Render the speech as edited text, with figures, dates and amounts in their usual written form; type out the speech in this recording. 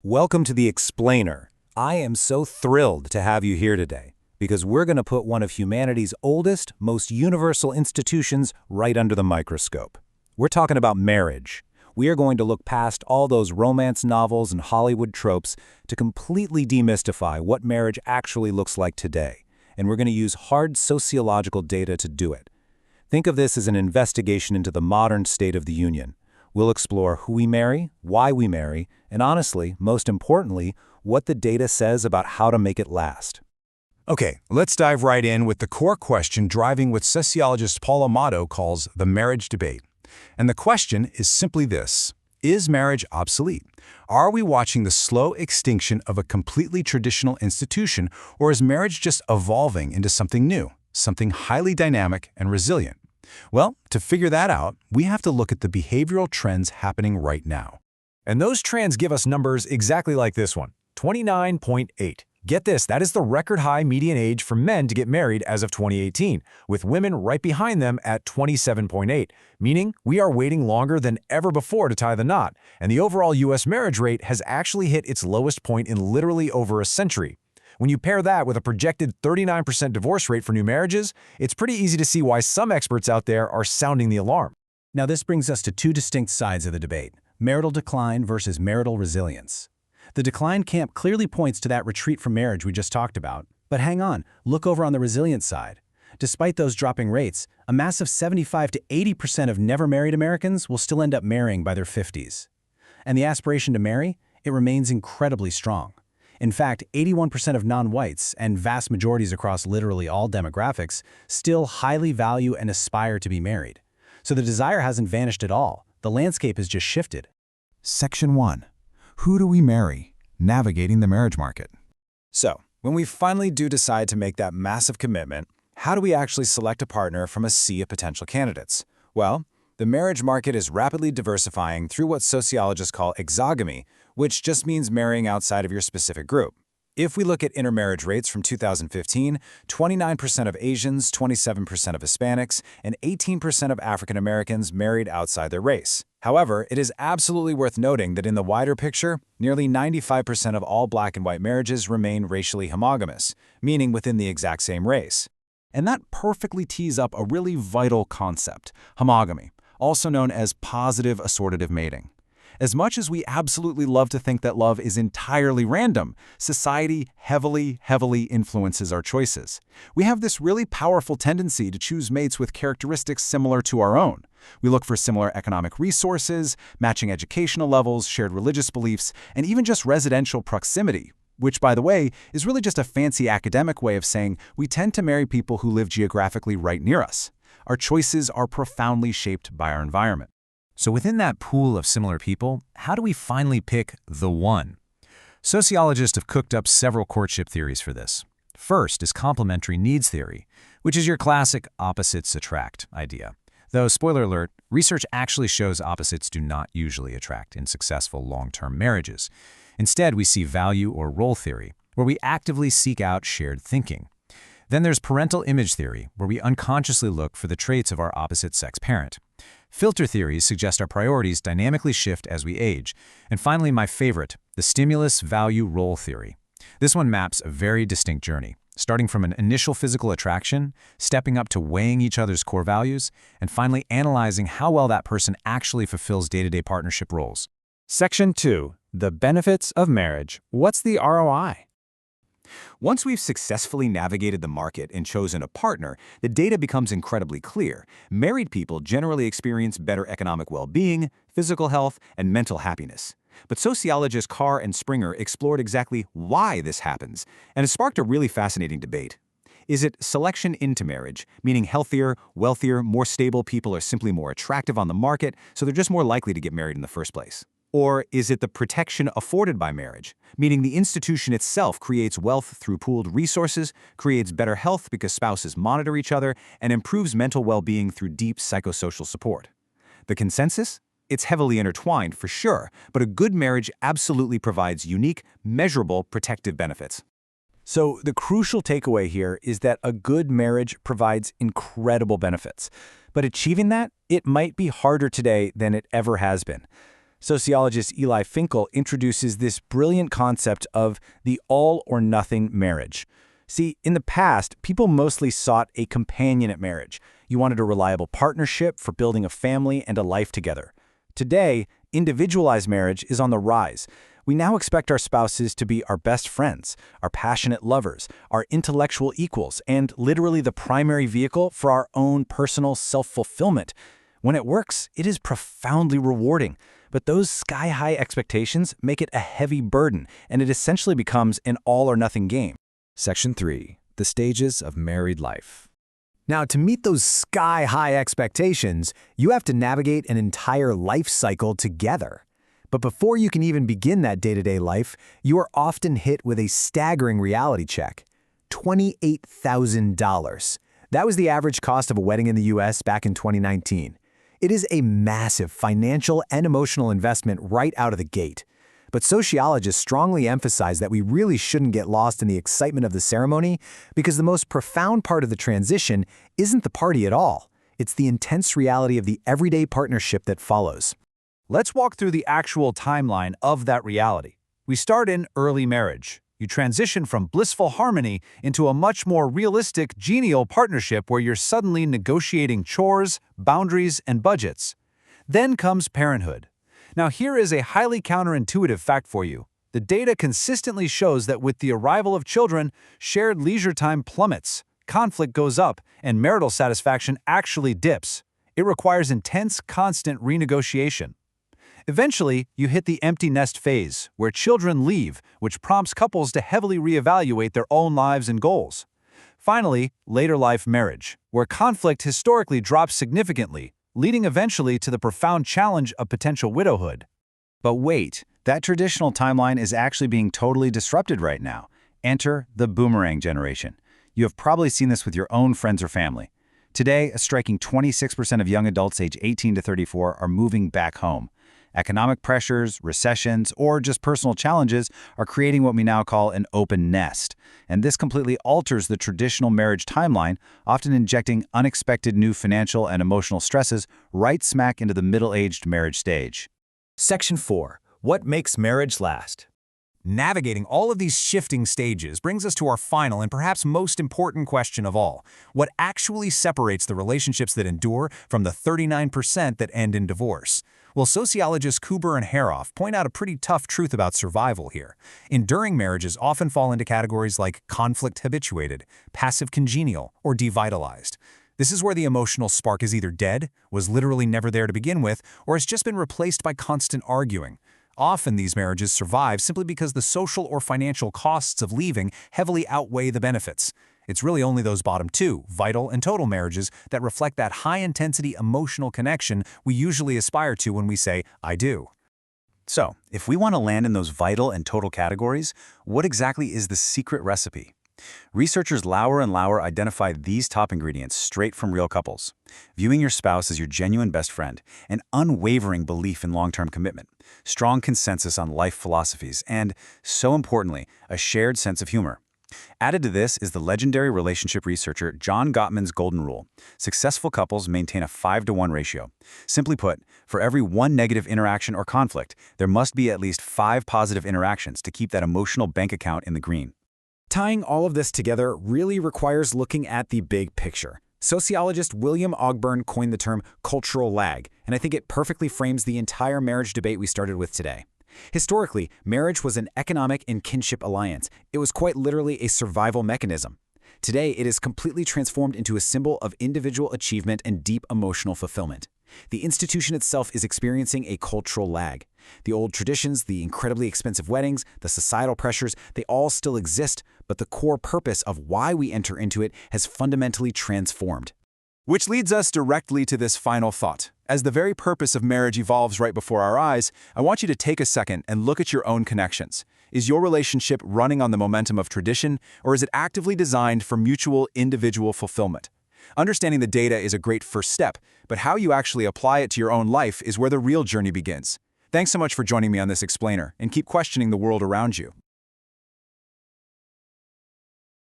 Welcome to The Explainer. I am so thrilled to have you here today because we're going to put one of humanity's oldest, most universal institutions right under the microscope. We're talking about marriage. We are going to look past all those romance novels and Hollywood tropes to completely demystify what marriage actually looks like today, and we're going to use hard sociological data to do it. Think of this as an investigation into the modern state of the union. We'll explore who we marry, why we marry, and honestly, most importantly, what the data says about how to make it last. Okay, let's dive right in with the core question driving what sociologist Paul Amato calls the marriage debate. And the question is simply this: is marriage obsolete? Are we watching the slow extinction of a completely traditional institution, or is marriage just evolving into something new, something highly dynamic and resilient? Well, to figure that out, we have to look at the behavioral trends happening right now. And those trends give us numbers exactly like this one, 29.8. Get this, that is the record high median age for men to get married as of 2018, with women right behind them at 27.8, meaning we are waiting longer than ever before to tie the knot, and the overall U.S. marriage rate has actually hit its lowest point in literally over a century. When you pair that with a projected 39% divorce rate for new marriages, it's pretty easy to see why some experts out there are sounding the alarm. Now this brings us to two distinct sides of the debate: marital decline versus marital resilience. The decline camp clearly points to that retreat from marriage we just talked about. But hang on, look over on the resilience side. Despite those dropping rates, a massive 75 to 80% of never married Americans will still end up marrying by their 50s. And the aspiration to marry, it remains incredibly strong. In fact, 81% of non-whites, and vast majorities across literally all demographics, still highly value and aspire to be married. So the desire hasn't vanished at all. The landscape has just shifted. Section 1. Who do we marry? Navigating the marriage market. So, when we finally do decide to make that massive commitment, how do we actually select a partner from a sea of potential candidates? Well, the marriage market is rapidly diversifying through what sociologists call exogamy, which just means marrying outside of your specific group. If we look at intermarriage rates from 2015, 29% of Asians, 27% of Hispanics, and 18% of African Americans married outside their race. However, it is absolutely worth noting that in the wider picture, nearly 95% of all black and white marriages remain racially homogamous, meaning within the exact same race. And that perfectly tees up a really vital concept: homogamy, also known as positive assortative mating. As much as we absolutely love to think that love is entirely random, society heavily influences our choices. We have this really powerful tendency to choose mates with characteristics similar to our own. We look for similar economic resources, matching educational levels, shared religious beliefs, and even just residential proximity, which, by the way, is really just a fancy academic way of saying we tend to marry people who live geographically right near us. Our choices are profoundly shaped by our environment. So within that pool of similar people, how do we finally pick the one? Sociologists have cooked up several courtship theories for this. First is complementary needs theory, which is your classic opposites attract idea. Though, spoiler alert, research actually shows opposites do not usually attract in successful long-term marriages. Instead, we see value or role theory, where we actively seek out shared thinking. Then there's parental image theory, where we unconsciously look for the traits of our opposite-sex parent. Filter theories suggest our priorities dynamically shift as we age. And finally, my favorite, the stimulus value role theory. This one maps a very distinct journey, starting from an initial physical attraction, stepping up to weighing each other's core values, and finally analyzing how well that person actually fulfills day-to-day partnership roles. Section 2. The benefits of marriage. What's the ROI? Once we've successfully navigated the market and chosen a partner, the data becomes incredibly clear. Married people generally experience better economic well-being, physical health, and mental happiness. But sociologists Carr and Springer explored exactly why this happens, and it sparked a really fascinating debate. Is it selection into marriage, meaning healthier, wealthier, more stable people are simply more attractive on the market, so they're just more likely to get married in the first place? Or is it the protection afforded by marriage, meaning the institution itself creates wealth through pooled resources, creates better health because spouses monitor each other, and improves mental well-being through deep psychosocial support? The consensus? It's heavily intertwined for sure, but a good marriage absolutely provides unique, measurable protective benefits. So the crucial takeaway here is that a good marriage provides incredible benefits. But achieving that, it might be harder today than it ever has been. Sociologist Eli Finkel introduces this brilliant concept of the all-or-nothing marriage. See, in the past, people mostly sought a companionate marriage. You wanted a reliable partnership for building a family and a life together. Today, individualized marriage is on the rise. We now expect our spouses to be our best friends, our passionate lovers, our intellectual equals, and literally the primary vehicle for our own personal self-fulfillment. When it works, it is profoundly rewarding. But those sky-high expectations make it a heavy burden, and it essentially becomes an all-or-nothing game. Section 3. The stages of married life. Now, to meet those sky-high expectations, you have to navigate an entire life cycle together. But before you can even begin that day-to-day life, you are often hit with a staggering reality check: $28,000. That was the average cost of a wedding in the U.S. back in 2019. It is a massive financial and emotional investment right out of the gate. But sociologists strongly emphasize that we really shouldn't get lost in the excitement of the ceremony, because the most profound part of the transition isn't the party at all. It's the intense reality of the everyday partnership that follows. Let's walk through the actual timeline of that reality. We start in early marriage. You transition from blissful harmony into a much more realistic, genial partnership where you're suddenly negotiating chores, boundaries, and budgets. Then comes parenthood. Now, here is a highly counterintuitive fact for you. The data consistently shows that with the arrival of children, shared leisure time plummets, conflict goes up, and marital satisfaction actually dips. It requires intense, constant renegotiation. Eventually, you hit the empty nest phase, where children leave, which prompts couples to heavily reevaluate their own lives and goals. Finally, later life marriage, where conflict historically drops significantly, leading eventually to the profound challenge of potential widowhood. But wait, that traditional timeline is actually being totally disrupted right now. Enter the boomerang generation. You have probably seen this with your own friends or family. Today, a striking 26% of young adults age 18 to 34 are moving back home. Economic pressures, recessions, or just personal challenges are creating what we now call an open nest. And this completely alters the traditional marriage timeline, often injecting unexpected new financial and emotional stresses right smack into the middle-aged marriage stage. Section 4. What makes marriage last? Navigating all of these shifting stages brings us to our final and perhaps most important question of all: what actually separates the relationships that endure from the 39% that end in divorce? Well, sociologists Kuber and Haroff point out a pretty tough truth about survival here. Enduring marriages often fall into categories like conflict habituated, passive congenial, or devitalized. This is where the emotional spark is either dead, was literally never there to begin with, or has just been replaced by constant arguing. Often these marriages survive simply because the social or financial costs of leaving heavily outweigh the benefits. It's really only those bottom two, vital and total marriages, that reflect that high-intensity emotional connection we usually aspire to when we say, "I do." So, if we want to land in those vital and total categories, what exactly is the secret recipe? Researchers Lauer and Lauer identify these top ingredients straight from real couples: viewing your spouse as your genuine best friend, an unwavering belief in long-term commitment, strong consensus on life philosophies, and, so importantly, a shared sense of humor. Added to this is the legendary relationship researcher John Gottman's golden rule: successful couples maintain a 5-to-1 ratio. Simply put, for every one negative interaction or conflict, there must be at least 5 positive interactions to keep that emotional bank account in the green. Tying all of this together really requires looking at the big picture. Sociologist William Ogburn coined the term cultural lag, and I think it perfectly frames the entire marriage debate we started with today. Historically, marriage was an economic and kinship alliance. It was quite literally a survival mechanism. Today, it is completely transformed into a symbol of individual achievement and deep emotional fulfillment. The institution itself is experiencing a cultural lag. The old traditions, the incredibly expensive weddings, the societal pressures, they all still exist, but the core purpose of why we enter into it has fundamentally transformed. Which leads us directly to this final thought. As the very purpose of marriage evolves right before our eyes, I want you to take a second and look at your own connections. Is your relationship running on the momentum of tradition, or is it actively designed for mutual individual fulfillment? Understanding the data is a great first step, but how you actually apply it to your own life is where the real journey begins. Thanks so much for joining me on this explainer, and keep questioning the world around you.